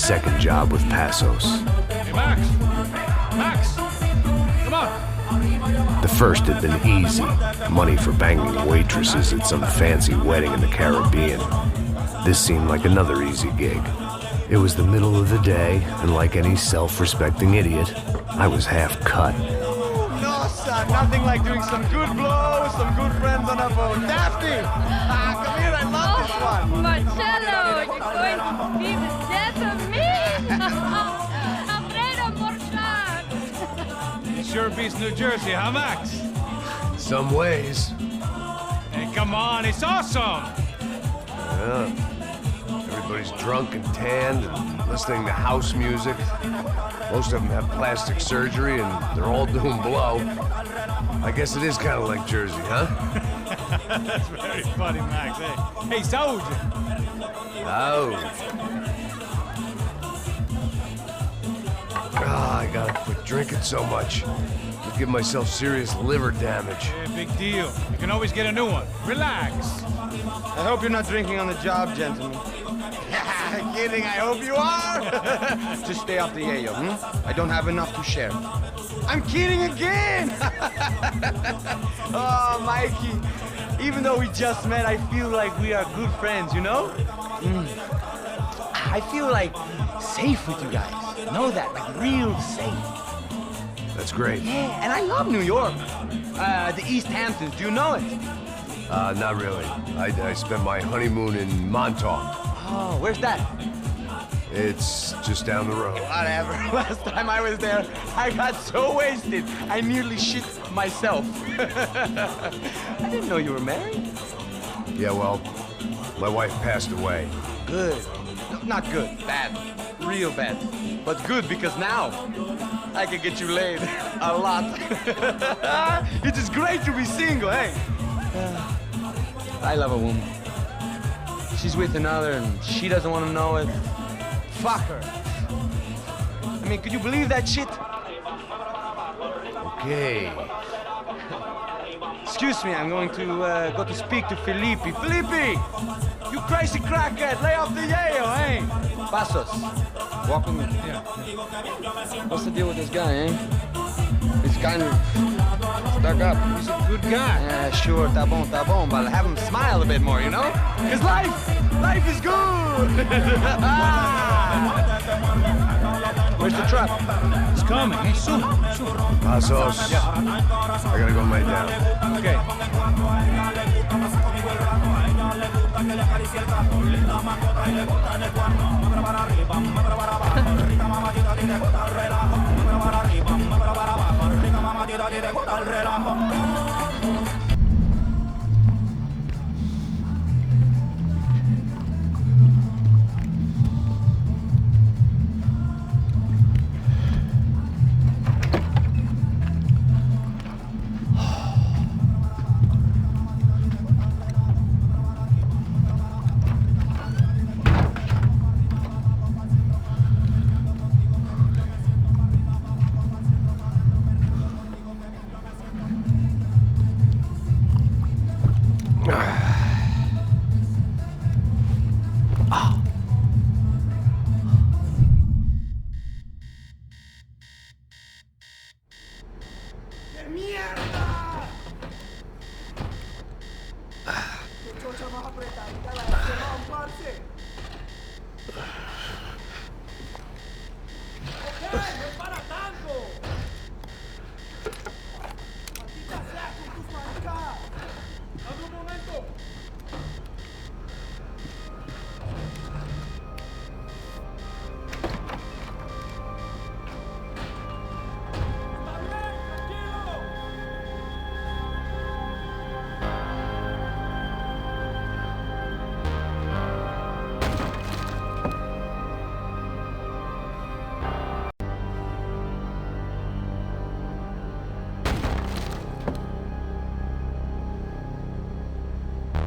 second job with Passos. Hey, Max! Max! Come on! The first had been easy. Money for banging waitresses at some fancy wedding in the Caribbean. This seemed like another easy gig. It was the middle of the day, and like any self-respecting idiot, I was half cut. No, son, nothing like doing some good blows, some good friends on a boat. Daphne! Come here, I love this one. Marcello, you're going to be the death of me? Alfredo Morchan! Sure beats New Jersey, huh, Max? Some ways. Hey, come on, it's awesome! Yeah. Everybody's drunk and tanned and listening to house music. Most of them have plastic surgery and they're all doing blow. I guess it is kind of like Jersey, huh? That's very funny, Max. Hey, Saúde! Oh. I gotta quit drinking so much. I'll give myself serious liver damage. Hey, big deal. You can always get a new one. Relax. I hope you're not drinking on the job, gentlemen. Kidding, I hope you are. Just stay off the yayo, I don't have enough to share. I'm kidding again. Oh, Mikey, even though we just met, I feel like we are good friends, you know? I feel like safe with you guys. Know that, like real safe. That's great. Yeah, and I love New York. The East Hamptons, do you know it? Not really. I spent my honeymoon in Montauk. Oh, where's that? It's just down the road. Whatever. Last time I was there, I got so wasted, I nearly shit myself. I didn't know you were married. Yeah, well, my wife passed away. Good. No, not good. Bad. Real bad. But good because now I can get you laid a lot. It is great to be single, hey? I love a woman. She's with another and she doesn't want to know it. Fuck her. I mean, could you believe that shit? Okay. Excuse me, I'm going to go to speak to Felipe. Felipe! You crazy crackhead, lay off the yayo, eh? Passos, walk with me. Yeah. What's the deal with this guy, eh? He's kind of stuck up. He's a good guy. Yeah, sure, tá bom, but have him smile a bit more, you know? Because life is good! Where's the truck? It's coming. Hey, soon. Passos. I gotta go lay down. Okay.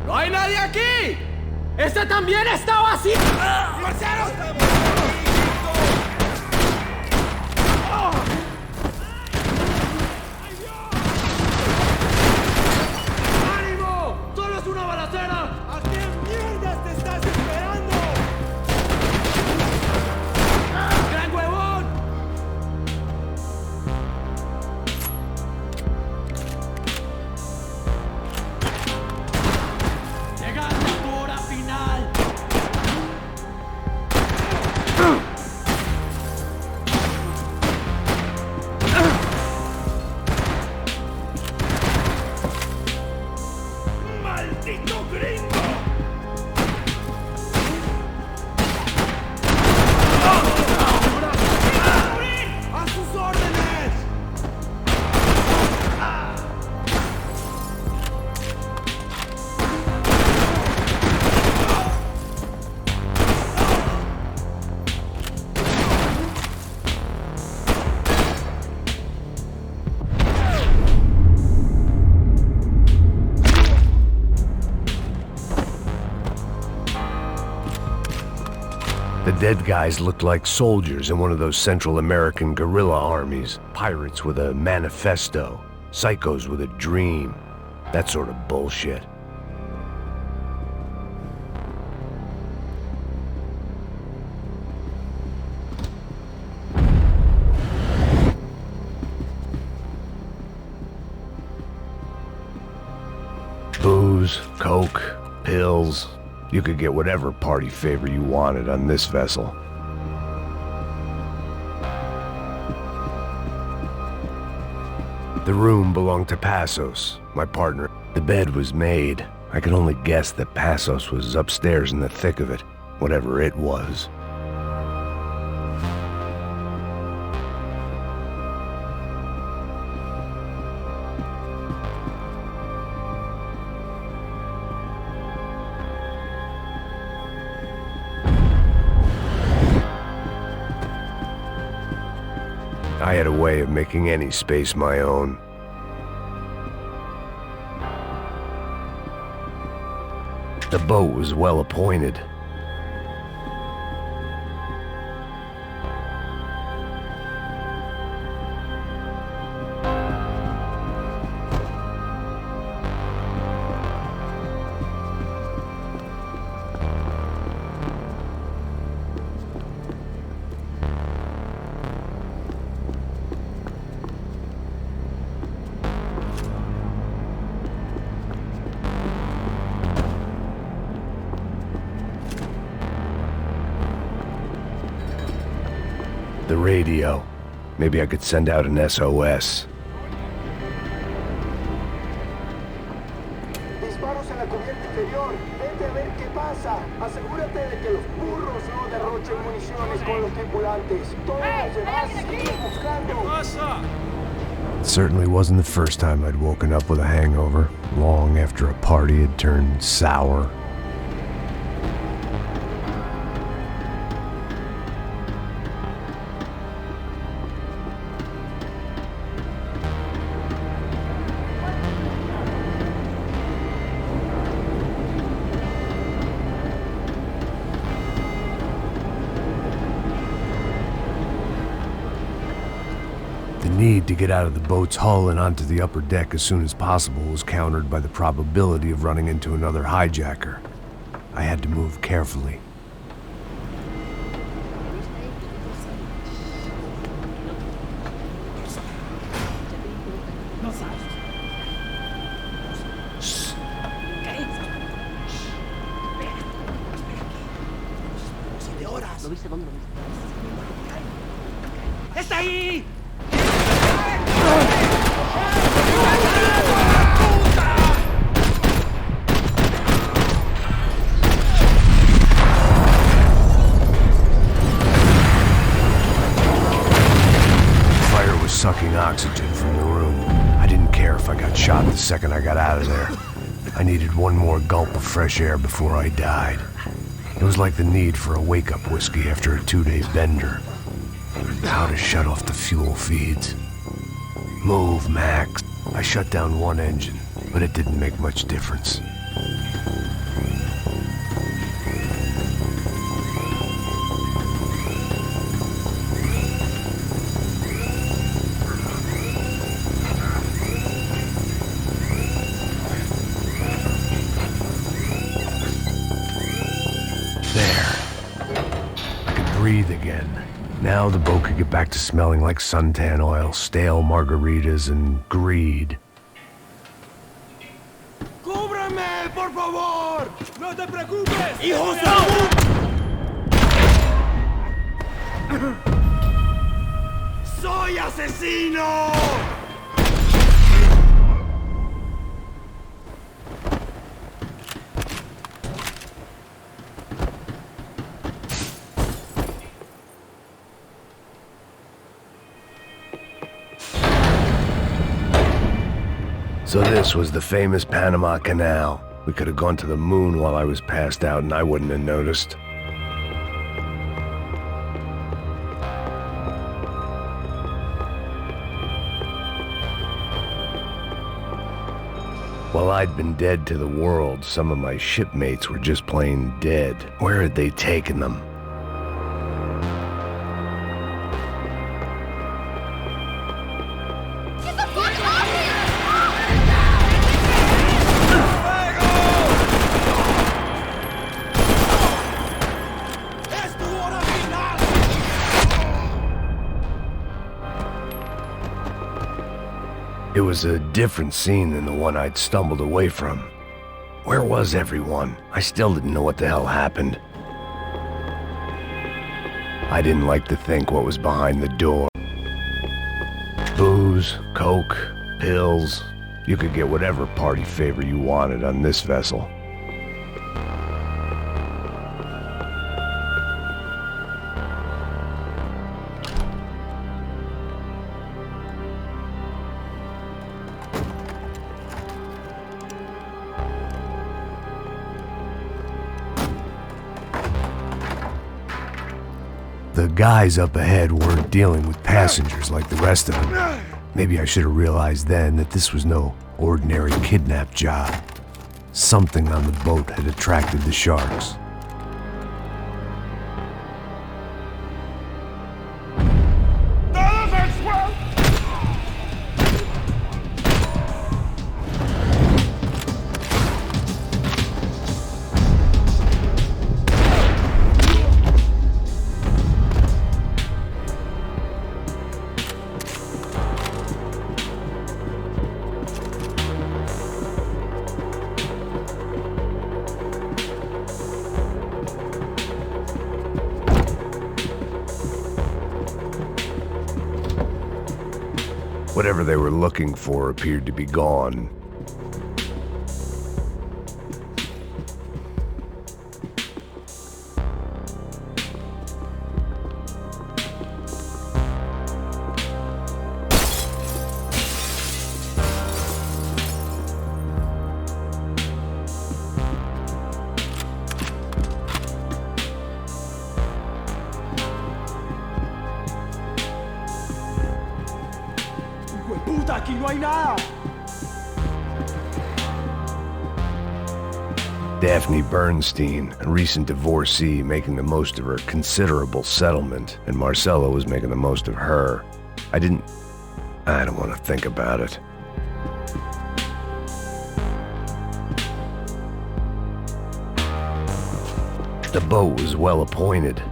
¡No hay nadie aquí! ¡Este también está vacío! ¡Marcelo! ¡Ánimo! ¡Solo es una balacera! ¿A qué mierdas te estás esperando? dead guys looked like soldiers in one of those Central American guerrilla armies. Pirates with a manifesto. Psychos with a dream. That sort of bullshit. Booze, coke, pills. You could get whatever party favor you wanted on this vessel. The room belonged to Passos, my partner. The bed was made. I could only guess that Passos was upstairs in the thick of it, whatever it was. I had a way of making any space my own. The boat was well appointed. The radio. Maybe I could send out an SOS. Disparos en la cubierta inferior. Vete a ver qué pasa. Asegúrate de que los burros no derrochen municiones con los tripulantes. Todos los demás siguen buscando. It certainly wasn't the first time I'd woken up with a hangover, long after a party had turned sour. The need to get out of the boat's hull and onto the upper deck as soon as possible was countered by the probability of running into another hijacker. I had to move carefully. ¡Está ahí! Fire was sucking oxygen from the room. I didn't care if I got shot the second I got out of there. I needed one more gulp of fresh air before I died. It was like the need for a wake-up whiskey after a 2-day bender. How to shut off the fuel feeds. Move, Max. I shut down one engine, but it didn't make much difference. Breathe again. Now the boat could get back to smelling like suntan oil, stale margaritas, and greed. ¡Cúbrame, por favor! ¡No te preocupes! ¡Hijos de... ¡Soy asesino! So this was the famous Panama Canal. We could have gone to the moon while I was passed out and I wouldn't have noticed. While I'd been dead to the world, some of my shipmates were just plain dead. Where had they taken them? It was a different scene than the one I'd stumbled away from. Where was everyone? I still didn't know what the hell happened. I didn't like to think what was behind the door. Booze, coke, pills. You could get whatever party favor you wanted on this vessel. The guys up ahead weren't dealing with passengers like the rest of them. Maybe I should have realized then that this was no ordinary kidnap job. Something on the boat had attracted the sharks. Whatever they were looking for appeared to be gone. ¡Puta, aquí no hay nada! Daphne Bernstein, a recent divorcee making the most of her considerable settlement, and Marcelo was making the most of her. I don't want to think about it. The boat was well appointed.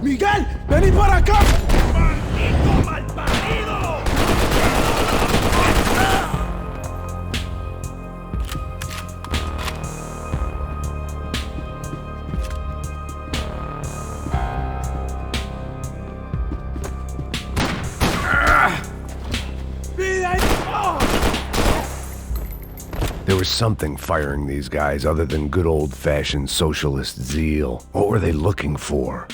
¡Miguel! ¡Vení para acá! ¡Maldito malparido! There was something firing these guys other than good old-fashioned socialist zeal. What were they looking for?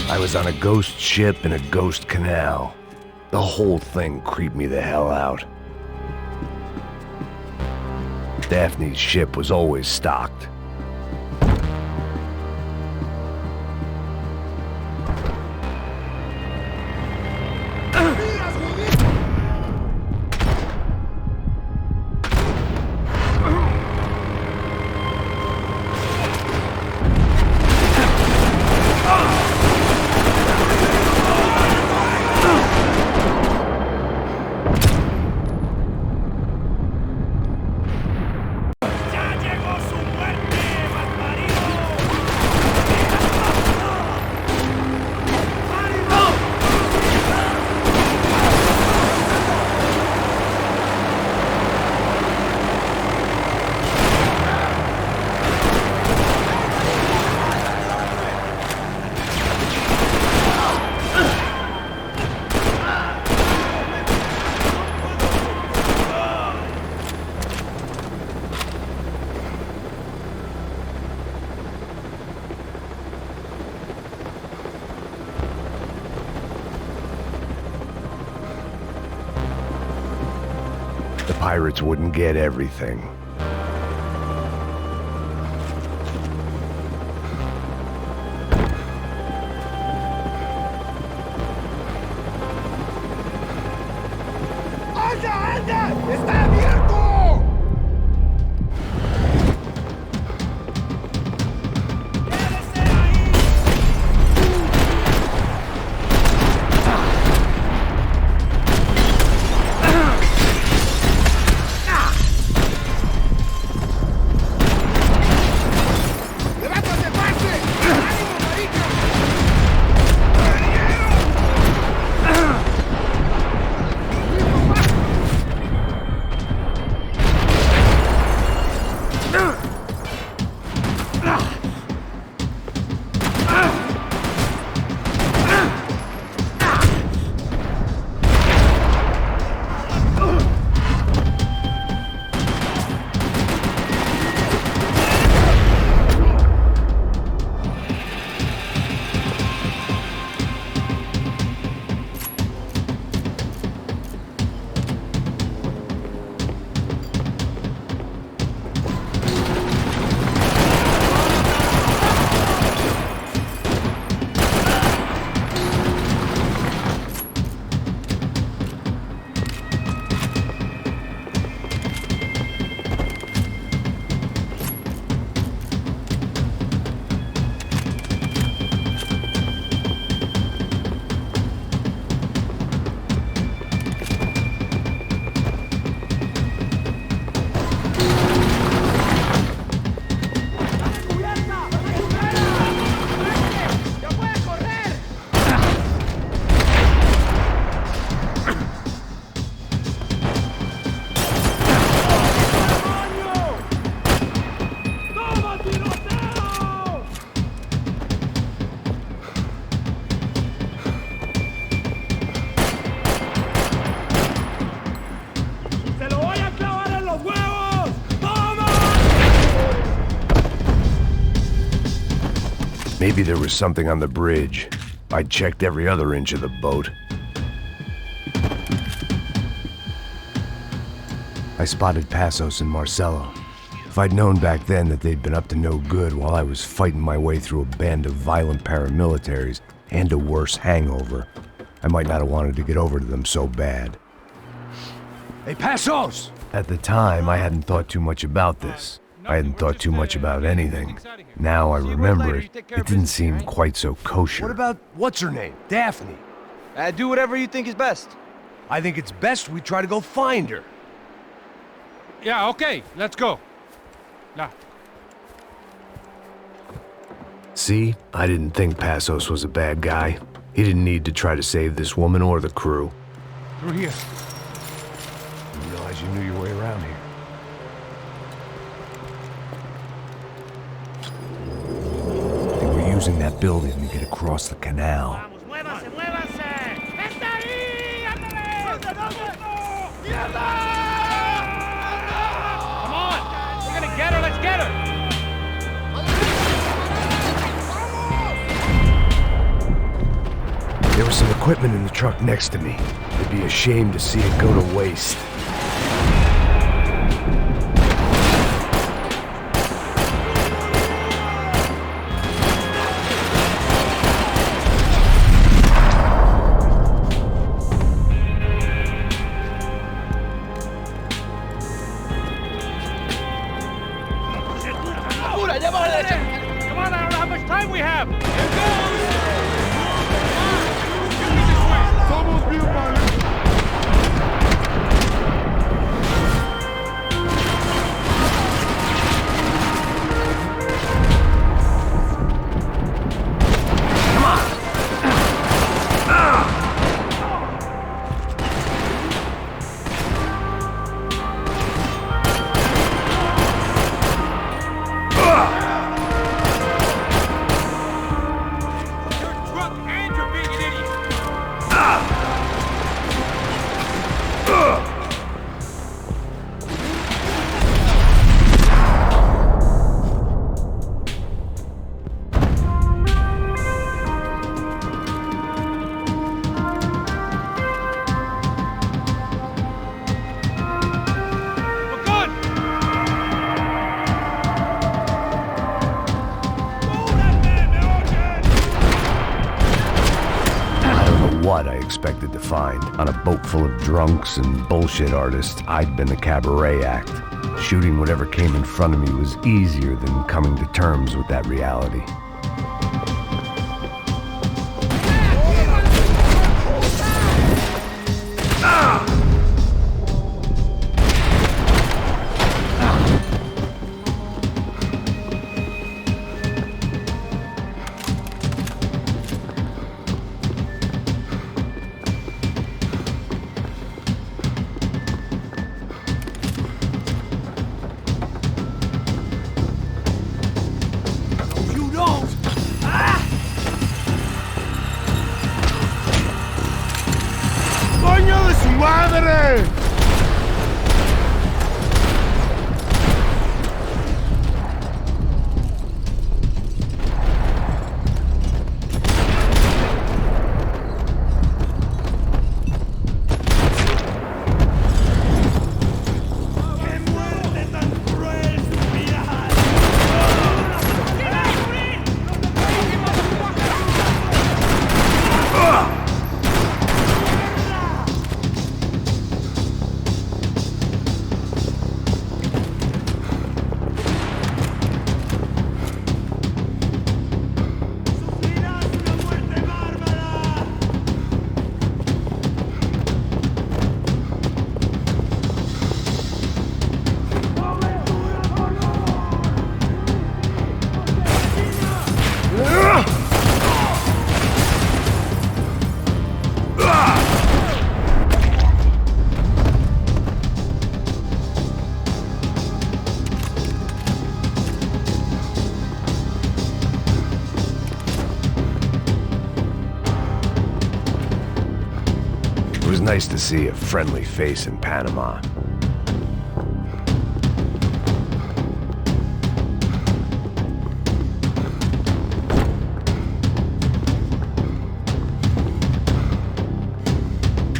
I was on a ghost ship in a ghost canal. The whole thing creeped me the hell out. Daphne's ship was always stocked. The pirates wouldn't get everything. ¡Anda, anda! ¡Está abierto! Maybe there was something on the bridge. I checked every other inch of the boat. I spotted Passos and Marcelo. If I'd known back then that they'd been up to no good while I was fighting my way through a band of violent paramilitaries and a worse hangover, I might not have wanted to get over to them so bad. Hey, Passos! At the time, I hadn't thought too much about this. I hadn't thought too much about anything. Now I remember it, it didn't seem quite so kosher. What about, what's her name? Daphne. Do whatever you think is best. I think it's best we try to go find her. Yeah, okay, let's go. Nah. See, I didn't think Passos was a bad guy. He didn't need to try to save this woman or the crew. Through here. Didn't realize you knew your way around here. They were using that building to get across the canal. ¡Muévanse, muévanse! ¡Está ahí! ¡Ándale! Come on! We're gonna get her, let's get her! There was some equipment in the truck next to me. It'd be a shame to see it go to waste. Come on, I don't know how much time we have! expected to find. On a boat full of drunks and bullshit artists, I'd been the cabaret act. Shooting whatever came in front of me was easier than coming to terms with that reality. ¡Coño de su madre! It was nice to see a friendly face in Panama.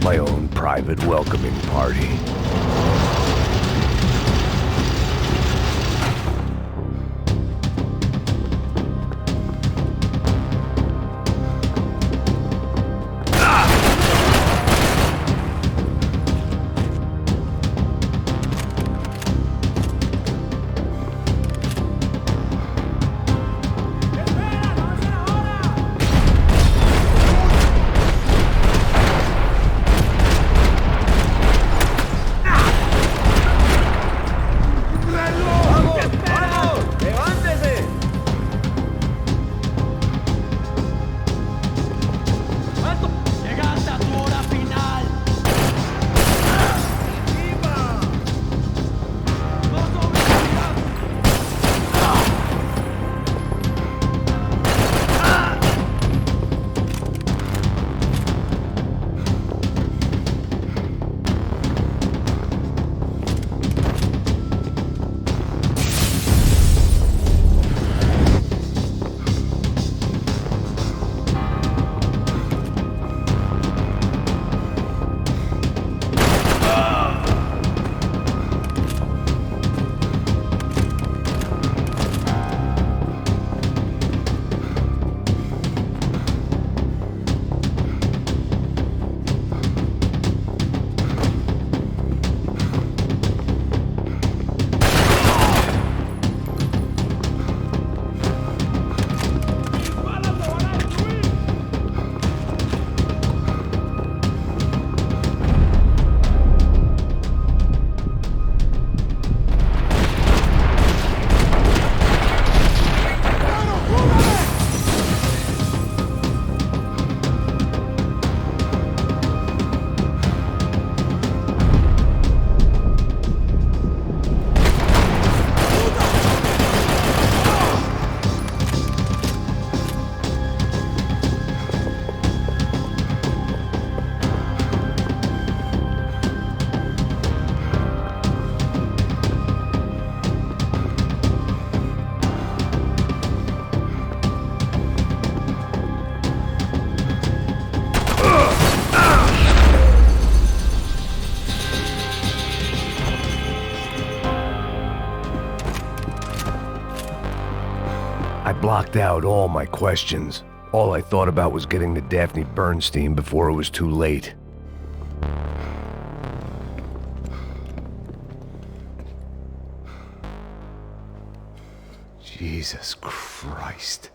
My own private welcoming party. I blocked out all my questions, All I thought about was getting to Daphne Bernstein before it was too late. Jesus Christ.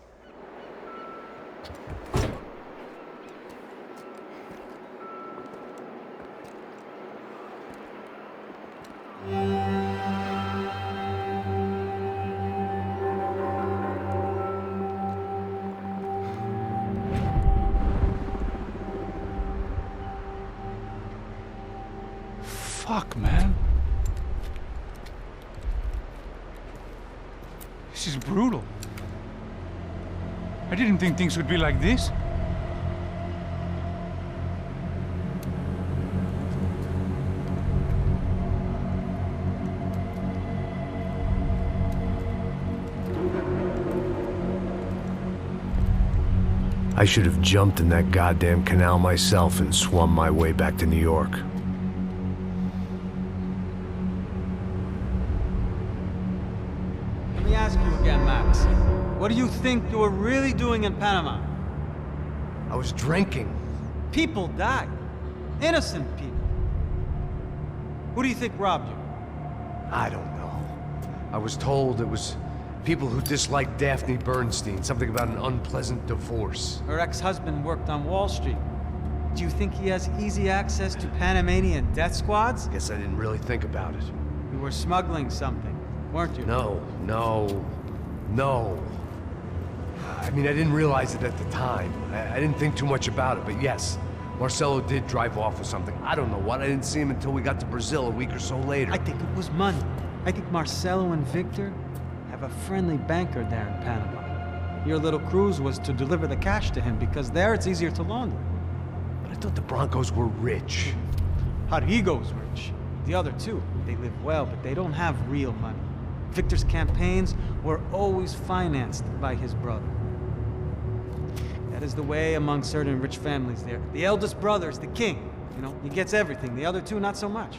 Fuck, man. This is brutal. I didn't think things would be like this. I should have jumped in that goddamn canal myself and swum my way back to New York. Let me ask you again, Max. What do you think you were really doing in Panama? I was drinking. People died. Innocent people. Who do you think robbed you? I don't know. I was told it was people who disliked Daphne Bernstein, something about an unpleasant divorce. Her ex-husband worked on Wall Street. Do you think he has easy access to Panamanian death squads? Guess I didn't really think about it. You were smuggling something, weren't you? No. I mean, I didn't realize it at the time. I didn't think too much about it, but yes, Marcelo did drive off with something. I don't know what. I didn't see him until we got to Brazil a week or so later. I think it was money. I think Marcelo and Victor have a friendly banker there in Panama. Your little cruise was to deliver the cash to him because there it's easier to launder. But I thought the Broncos were rich. Rodrigo's rich. The other two, they live well, but they don't have real money. Victor's campaigns were always financed by his brother. That is the way among certain rich families there. The eldest brother is the king. You know, he gets everything. The other two, not so much.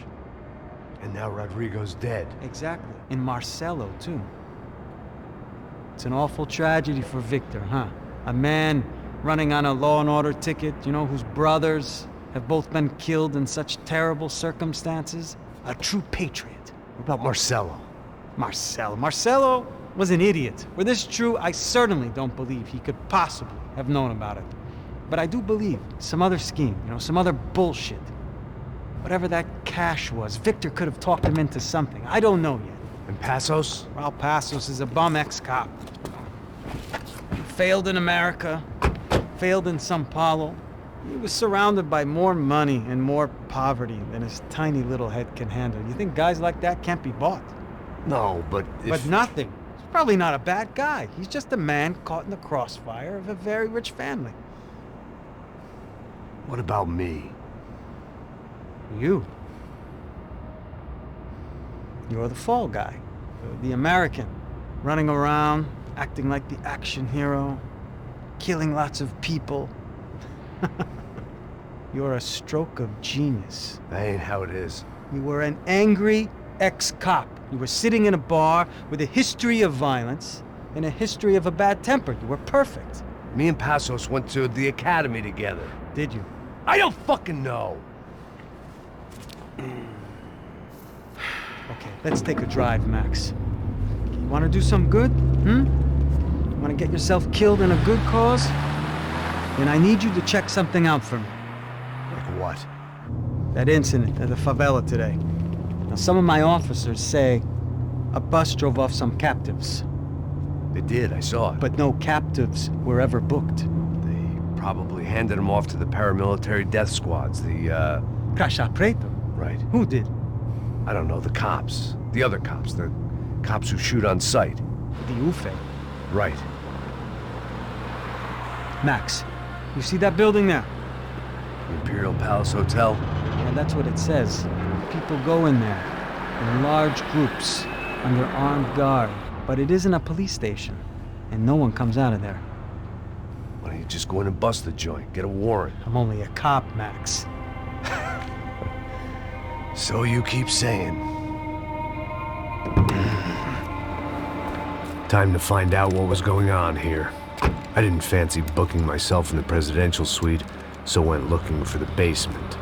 And now Rodrigo's dead. Exactly. And Marcelo, too. It's an awful tragedy for Victor, huh? A man running on a law and order ticket, you know, whose brothers have both been killed in such terrible circumstances. A true patriot. What about Marcelo? Marcelo was an idiot. Were this true, I certainly don't believe he could possibly have known about it. But I do believe some other scheme, you know, some other bullshit. Whatever that cash was, Victor could have talked him into something. I don't know yet. And Passos? Raul Passos is a bum ex-cop. He failed in America, failed in Sao Paulo. He was surrounded by more money and more poverty than his tiny little head can handle. You think guys like that can't be bought? No, but if... But nothing. He's probably not a bad guy. He's just a man caught in the crossfire of a very rich family. What about me? You. You're the fall guy. The American. Running around, acting like the action hero. Killing lots of people. You're a stroke of genius. That ain't how it is. You were an angry ex-cop. You were sitting in a bar with a history of violence and a history of a bad temper. You were perfect. Me and Passos went to the academy together. Did you? I don't fucking know. Okay, let's take a drive, Max. You want to do some good? You want to get yourself killed in a good cause? Then I need you to check something out for me. Like what? That incident at the favela today. Now, some of my officers say a bus drove off some captives. They did, I saw it. But no captives were ever booked. They probably handed them off to the paramilitary death squads, the, Caixa Preto? Right. Who did? I don't know, the cops. The other cops. The cops who shoot on sight. The UFE. Right. Max, you see that building there? The Imperial Palace Hotel? And that's what it says. People go in there in large groups under armed guard. But it isn't a police station, and no one comes out of there. Why don't you just go in and bust the joint? Get a warrant. I'm only a cop, Max. So you keep saying. Time to find out what was going on here. I didn't fancy booking myself in the presidential suite, so went looking for the basement.